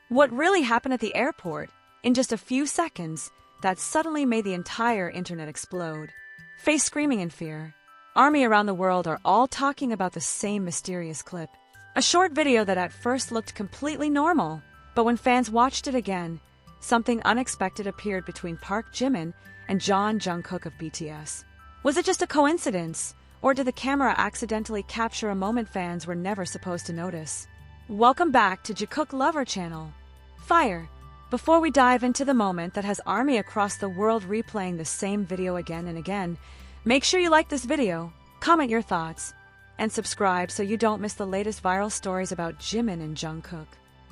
What really happened at the airport in just a few seconds that suddenly made the entire internet explode? Face screaming in fear. Army around the world are all talking about the same mysterious clip. A short video that at first looked completely normal, but when fans watched it again, something unexpected appeared between Park Jimin and Jeon Jungkook of BTS. Was it just a coincidence, or did the camera accidentally capture a moment fans were never supposed to notice? Welcome back to Jikook Lover Channel. Fire! Before we dive into the moment that has ARMY across the world replaying the same video again and again, make sure you like this video, comment your thoughts, and subscribe so you don't miss the latest viral stories about Jimin and Jungkook.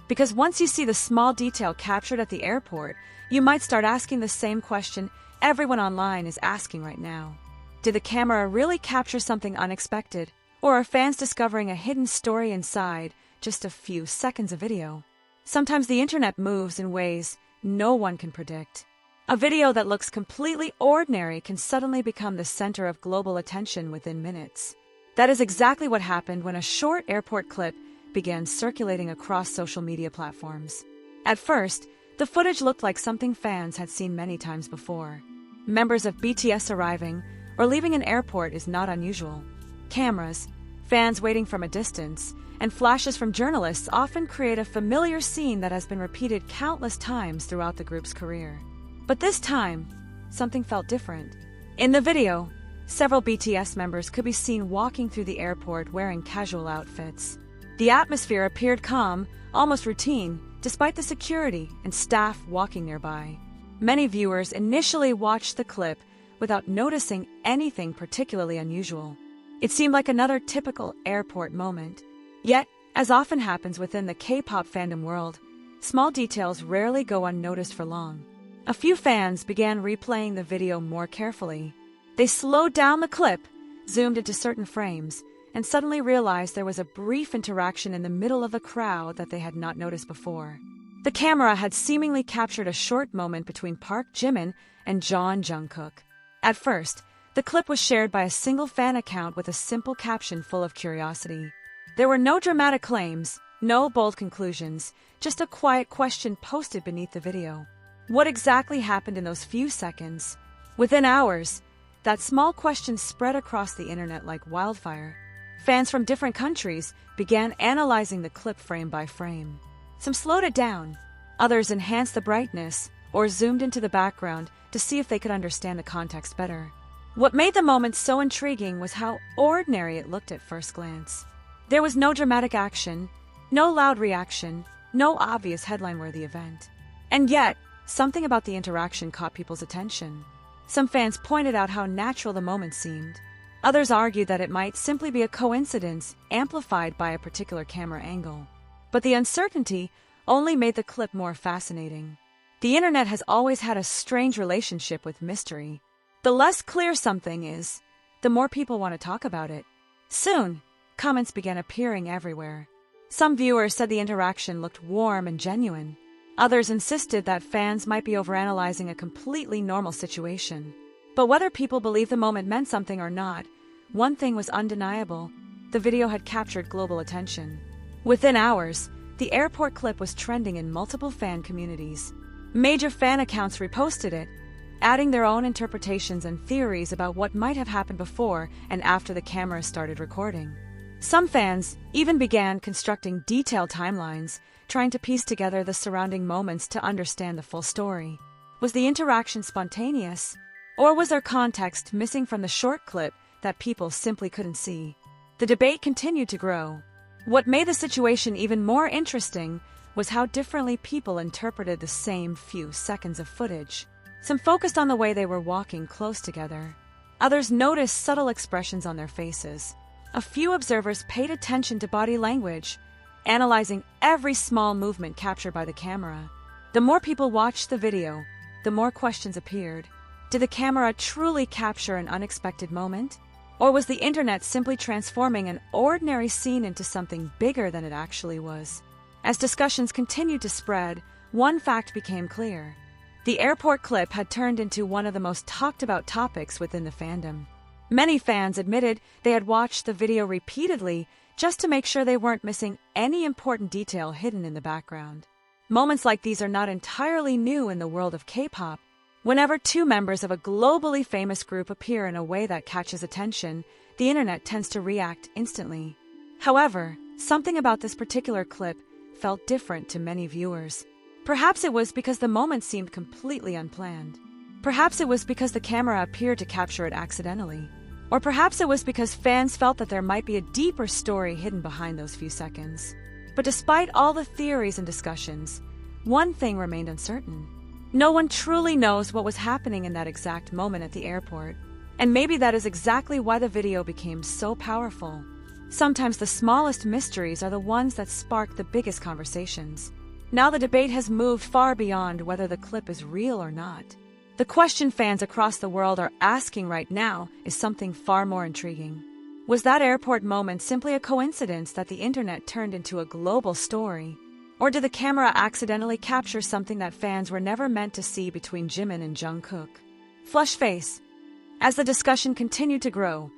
Because once you see the small detail captured at the airport, you might start asking the same question everyone online is asking right now. Did the camera really capture something unexpected, or are fans discovering a hidden story inside just a few seconds of video? Sometimes the internet moves in ways no one can predict. A video that looks completely ordinary can suddenly become the center of global attention within minutes. That is exactly what happened when a short airport clip began circulating across social media platforms. At first, the footage looked like something fans had seen many times before. Members of BTS arriving or leaving an airport is not unusual. Cameras, fans waiting from a distance, and flashes from journalists often create a familiar scene that has been repeated countless times throughout the group's career. But this time, something felt different. In the video, several BTS members could be seen walking through the airport wearing casual outfits. The atmosphere appeared calm, almost routine, despite the security and staff walking nearby. Many viewers initially watched the clip without noticing anything particularly unusual. It seemed like another typical airport moment. Yet, as often happens within the K-pop fandom world, small details rarely go unnoticed for long. A few fans began replaying the video more carefully. They slowed down the clip, zoomed into certain frames, and suddenly realized there was a brief interaction in the middle of the crowd that they had not noticed before. The camera had seemingly captured a short moment between Park Jimin and Jeon Jungkook. At first, the clip was shared by a single fan account with a simple caption full of curiosity. There were no dramatic claims, no bold conclusions, just a quiet question posted beneath the video. What exactly happened in those few seconds? Within hours, that small question spread across the internet like wildfire. Fans from different countries began analyzing the clip frame by frame. Some slowed it down, others enhanced the brightness or zoomed into the background to see if they could understand the context better. What made the moment so intriguing was how ordinary it looked at first glance. There was no dramatic action, no loud reaction, no obvious headline-worthy event. And yet, something about the interaction caught people's attention. Some fans pointed out how natural the moment seemed. Others argued that it might simply be a coincidence amplified by a particular camera angle. But the uncertainty only made the clip more fascinating. The internet has always had a strange relationship with mystery. The less clear something is, the more people want to talk about it. Soon, comments began appearing everywhere. Some viewers said the interaction looked warm and genuine. Others insisted that fans might be overanalyzing a completely normal situation. But whether people believed the moment meant something or not, one thing was undeniable: the video had captured global attention. Within hours, the airport clip was trending in multiple fan communities. Major fan accounts reposted it, adding their own interpretations and theories about what might have happened before and after the camera started recording. Some fans even began constructing detailed timelines, trying to piece together the surrounding moments to understand the full story. Was the interaction spontaneous, or was there context missing from the short clip that people simply couldn't see? The debate continued to grow. What made the situation even more interesting was how differently people interpreted the same few seconds of footage. Some focused on the way they were walking close together. Others noticed subtle expressions on their faces. A few observers paid attention to body language, analyzing every small movement captured by the camera. The more people watched the video, the more questions appeared. Did the camera truly capture an unexpected moment? Or was the internet simply transforming an ordinary scene into something bigger than it actually was? As discussions continued to spread, one fact became clear. The airport clip had turned into one of the most talked about topics within the fandom. Many fans admitted they had watched the video repeatedly just to make sure they weren't missing any important detail hidden in the background. Moments like these are not entirely new in the world of K-pop. Whenever two members of a globally famous group appear in a way that catches attention, the internet tends to react instantly. However, something about this particular clip felt different to many viewers. Perhaps it was because the moment seemed completely unplanned. Perhaps it was because the camera appeared to capture it accidentally. Or perhaps it was because fans felt that there might be a deeper story hidden behind those few seconds. But despite all the theories and discussions, one thing remained uncertain. No one truly knows what was happening in that exact moment at the airport. And maybe that is exactly why the video became so powerful. Sometimes the smallest mysteries are the ones that spark the biggest conversations. Now the debate has moved far beyond whether the clip is real or not. The question fans across the world are asking right now is something far more intriguing. Was that airport moment simply a coincidence that the internet turned into a global story? Or did the camera accidentally capture something that fans were never meant to see between Jimin and Jungkook? Flush face. As the discussion continued to grow,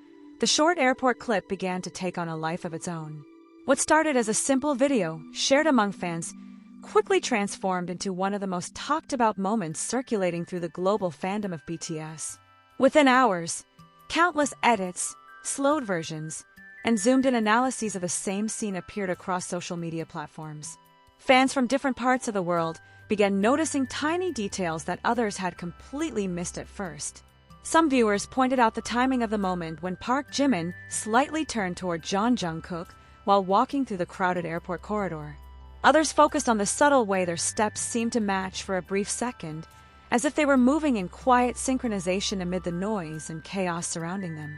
the short airport clip began to take on a life of its own. What started as a simple video shared among fans quickly transformed into one of the most talked-about moments circulating through the global fandom of BTS. Within hours, countless edits, slowed versions, and zoomed-in analyses of the same scene appeared across social media platforms. Fans from different parts of the world began noticing tiny details that others had completely missed at first. Some viewers pointed out the timing of the moment when Park Jimin slightly turned toward Jeon Jungkook while walking through the crowded airport corridor. Others focused on the subtle way their steps seemed to match for a brief second, as if they were moving in quiet synchronization amid the noise and chaos surrounding them.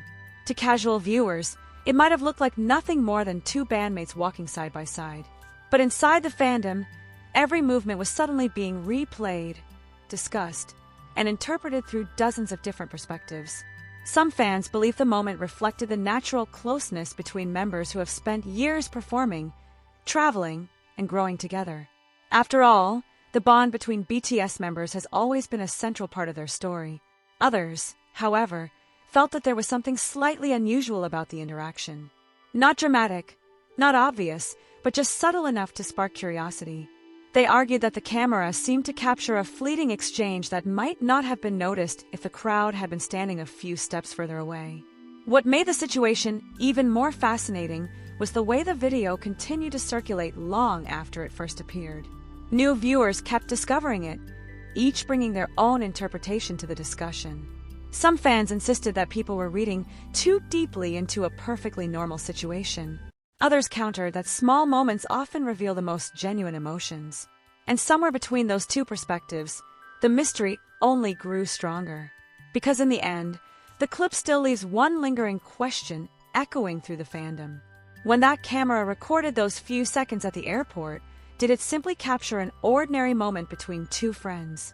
To casual viewers, it might have looked like nothing more than two bandmates walking side by side. But inside the fandom, every movement was suddenly being replayed, discussed, and interpreted through dozens of different perspectives. Some fans believe the moment reflected the natural closeness between members who have spent years performing, traveling, and growing together. After all, the bond between BTS members has always been a central part of their story. Others, however, felt that there was something slightly unusual about the interaction. Not dramatic, not obvious, but just subtle enough to spark curiosity. They argued that the camera seemed to capture a fleeting exchange that might not have been noticed if the crowd had been standing a few steps further away. What made the situation even more fascinating was the way the video continued to circulate long after it first appeared. New viewers kept discovering it, each bringing their own interpretation to the discussion. Some fans insisted that people were reading too deeply into a perfectly normal situation. Others countered that small moments often reveal the most genuine emotions. And somewhere between those two perspectives, the mystery only grew stronger. Because in the end, the clip still leaves one lingering question echoing through the fandom. When that camera recorded those few seconds at the airport, did it simply capture an ordinary moment between two friends?